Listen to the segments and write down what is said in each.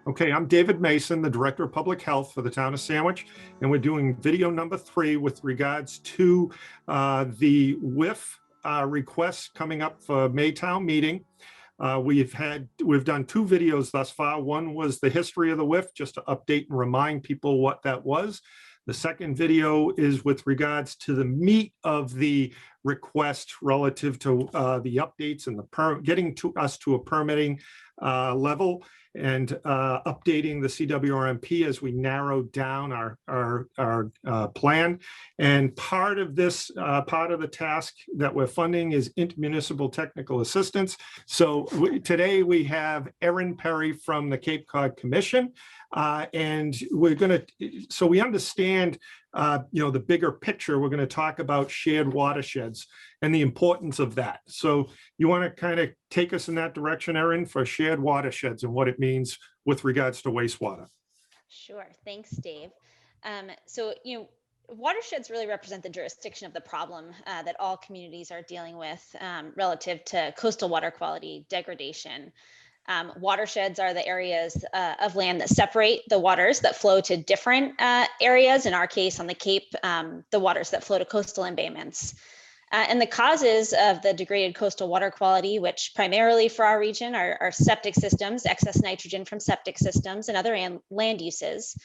Okay, I'm David Mason, the Director of Public Health for the town of Sandwich, and we're doing video number 3 with regards to the WIIF requests coming up for Maytown meeting. We've done 2 videos thus far. One was the history of the WIIF, just to update and remind people what that was. The second video is with regards to the meat of the request relative to the updates and the getting to us to a permitting level and updating the CWRMP as we narrow down our plan. And part of this, part of the task that we're funding is intermunicipal technical assistance. So today we have Erin Perry from the Cape Cod Commission. And we're going to, so we understand, the bigger picture. We're going to talk about shared watersheds and the importance of that. So you want to kind of take us in that direction, Erin, for shared watersheds and what it means with regards to wastewater. Sure. Thanks, Dave. Watersheds really represent the jurisdiction of the problem that all communities are dealing with relative to coastal water quality degradation. Watersheds are the areas of land that separate the waters that flow to different areas. In our case, on the Cape, the waters that flow to coastal embayments. And the causes of the degraded coastal water quality, which primarily for our region are septic systems, excess nitrogen from septic systems and other land uses,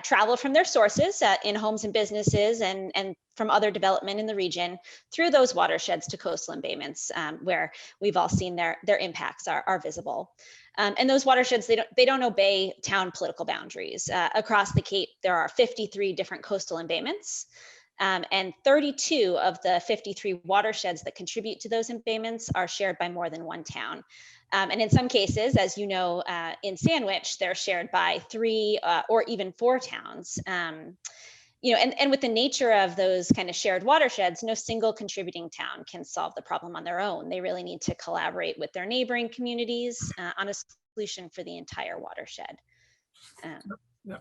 travel from their sources in homes and businesses and from other development in the region through those watersheds to coastal embayments, where we've all seen their impacts are visible. And those watersheds, they don't obey town political boundaries. Across the Cape, there are 53 different coastal embayments. And 32 of the 53 watersheds that contribute to those embayments are shared by more than one town. And in some cases, as you know, in Sandwich, they're shared by 3 or even 4 towns. And with the nature of those kind of shared watersheds, no single contributing town can solve the problem on their own. They really need to collaborate with their neighboring communities on a solution for the entire watershed.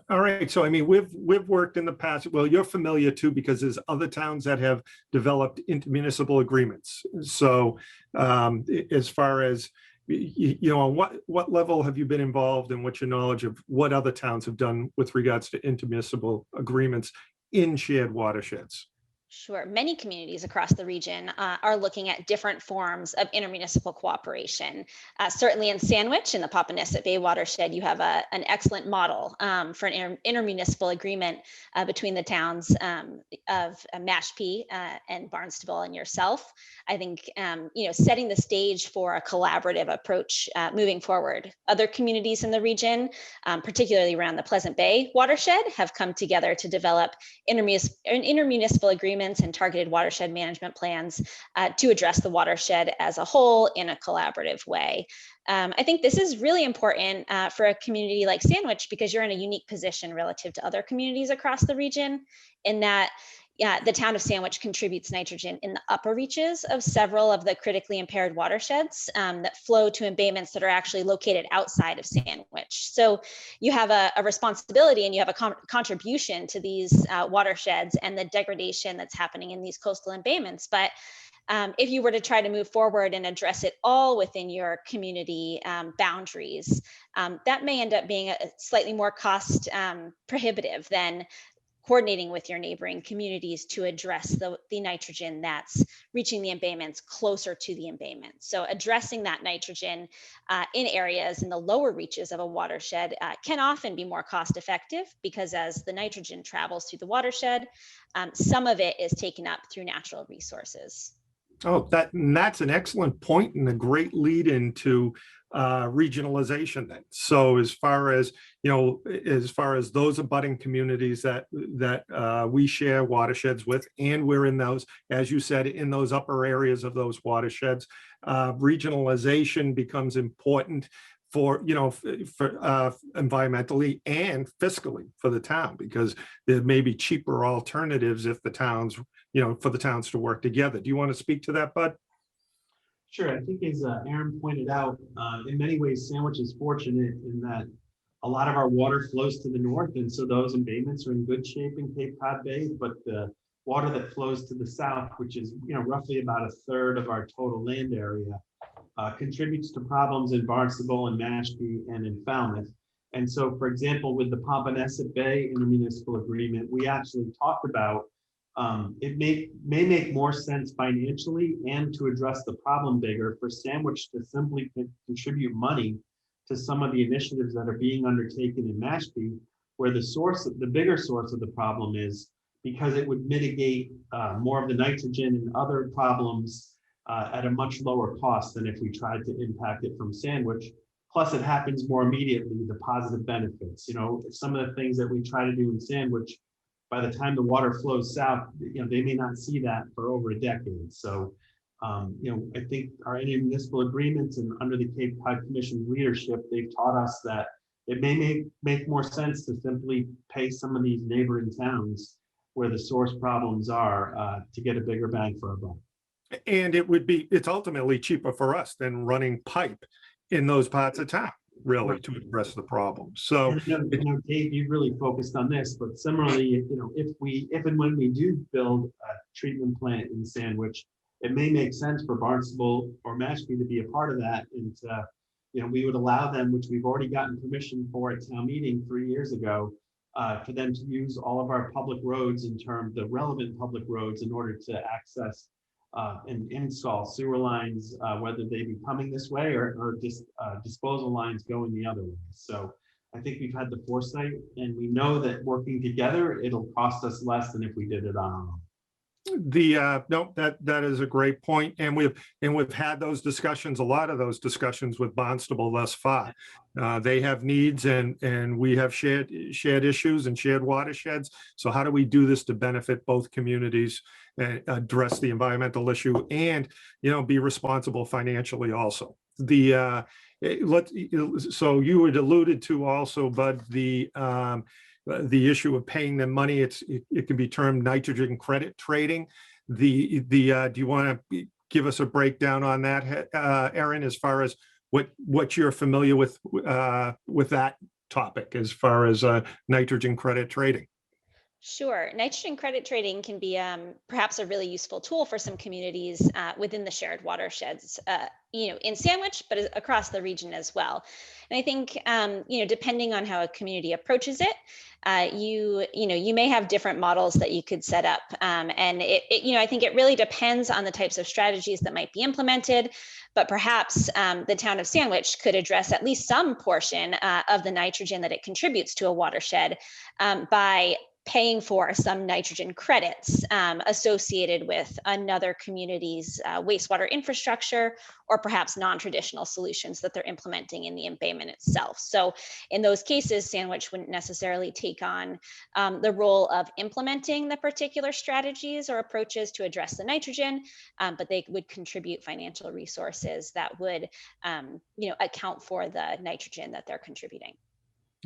All right. So, I mean, we've worked in the past. Well, you're familiar too, because there's other towns that have developed intermunicipal agreements. So as far as, on what level have you been involved and what's your knowledge of what other towns have done with regards to intermunicipal agreements in shared watersheds? Sure. Many communities across the region are looking at different forms of intermunicipal cooperation. Certainly in Sandwich, in the Papaneset Bay watershed, you have an excellent model for an intermunicipal agreement between the towns of Mashpee and Barnstable and yourself. I think, setting the stage for a collaborative approach moving forward. Other communities in the region, particularly around the Pleasant Bay watershed, have come together to develop intermunicipal agreements and targeted watershed management plans to address the watershed as a whole in a collaborative way. I think this is really important for a community like Sandwich because you're in a unique position relative to other communities across the region in that the town of Sandwich contributes nitrogen in the upper reaches of several of the critically impaired watersheds that flow to embayments that are actually located outside of Sandwich. So you have a responsibility and you have a contribution to these watersheds and the degradation that's happening in these coastal embayments. But if you were to try to move forward and address it all within your community boundaries, that may end up being a slightly more cost prohibitive than coordinating with your neighboring communities to address the nitrogen that's reaching the embayments closer to the embayment. So addressing that nitrogen in areas in the lower reaches of a watershed can often be more cost effective because as the nitrogen travels through the watershed, some of it is taken up through natural resources. Oh, that's an excellent point and a great lead into regionalization then. So as far as those abutting communities that we share watersheds with, and we're in those, as you said, in those upper areas of those watersheds, regionalization becomes important for environmentally and fiscally for the town, because there may be cheaper alternatives if the towns, for the towns to work together. Do you want to speak to that, Bud? Sure. I think as Erin pointed out, in many ways, Sandwich is fortunate in that a lot of our water flows to the north, and so those embayments are in good shape in Cape Cod Bay, but the water that flows to the south, which is roughly about 1/3 of our total land area, contributes to problems in Barnstable and Mashpee and in Falmouth. And so, for example, with the Pompanesett Bay intermunicipal agreement, we actually talked about it may make more sense financially and to address the problem bigger for Sandwich to simply contribute money to some of the initiatives that are being undertaken in Mashpee, where the bigger source of the problem is, because it would mitigate more of the nitrogen and other problems at a much lower cost than if we tried to impact it from Sandwich. Plus, it happens more immediately, the positive benefits. You know, some of the things that we try to do in Sandwich, by the time the water flows south, you know, they may not see that for over a decade. So, you know, I think our intermunicipal agreements and under the Cape Cod Commission's leadership, they've taught us that it may make more sense to simply pay some of these neighboring towns where the source problems are to get a bigger bang for our buck. And it's ultimately cheaper for us than running pipe in those parts of town, really, to address the problem. So, and, you know, Dave, you really focused on this, but similarly, you know, if and when we do build a treatment plant in Sandwich, it may make sense for Barnstable or Mashpee to be a part of that. And, you know, we would allow them, which we've already gotten permission for at town meeting 3 years ago, for them to use all of our public roads the relevant public roads in order to access and install sewer lines, whether they be coming this way or just disposal lines going the other way. So I think we've had the foresight, and we know that working together, it'll cost us less than if we did it on our own. No, that is a great point, and we've had those discussions, a lot of those discussions with Barnstable thus far. They have needs, and we have shared issues and shared watersheds. So how do we do this to benefit both communities and address the environmental issue, and, you know, be responsible financially also? So you had alluded to also, Bud, the issue of paying them money. It can be termed nitrogen credit trading. Do you want to give us a breakdown on that, Erin, as far as what you're familiar with that topic as far as nitrogen credit trading? Sure. Nitrogen credit trading can be perhaps a really useful tool for some communities within the shared watersheds, you know, in Sandwich, but across the region as well. And I think, you know, depending on how a community approaches it, you may have different models that you could set up. And you know, I think it really depends on the types of strategies that might be implemented. But perhaps the town of Sandwich could address at least some portion of the nitrogen that it contributes to a watershed by paying for some nitrogen credits associated with another community's wastewater infrastructure, or perhaps non-traditional solutions that they're implementing in the embayment itself. So in those cases, Sandwich wouldn't necessarily take on the role of implementing the particular strategies or approaches to address the nitrogen, but they would contribute financial resources that would you know, account for the nitrogen that they're contributing.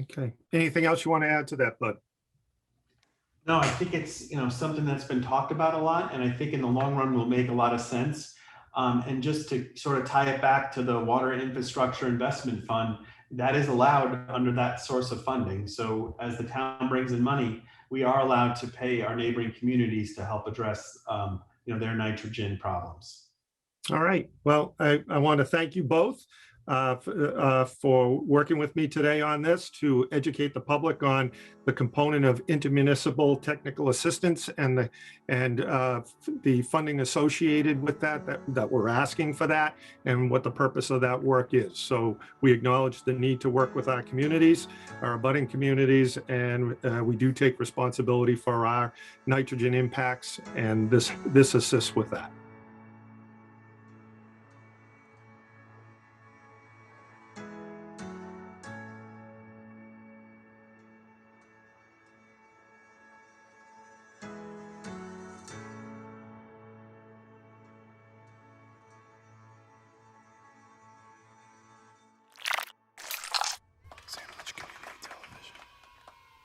Okay. Anything else you want to add to that, Bud? No, I think it's, you know, something that's been talked about a lot, and I think in the long run will make a lot of sense. And just to sort of tie it back to the Water Infrastructure Investment Fund, that is allowed under that source of funding. So as the town brings in money, we are allowed to pay our neighboring communities to help address, you know, their nitrogen problems. All right. Well, I want to thank you both for working with me today on this to educate the public on the component of intermunicipal technical assistance and the funding associated with that we're asking for that, and what the purpose of that work is. So we acknowledge the need to work with our communities, our abutting communities, and we do take responsibility for our nitrogen impacts, and this assists with that.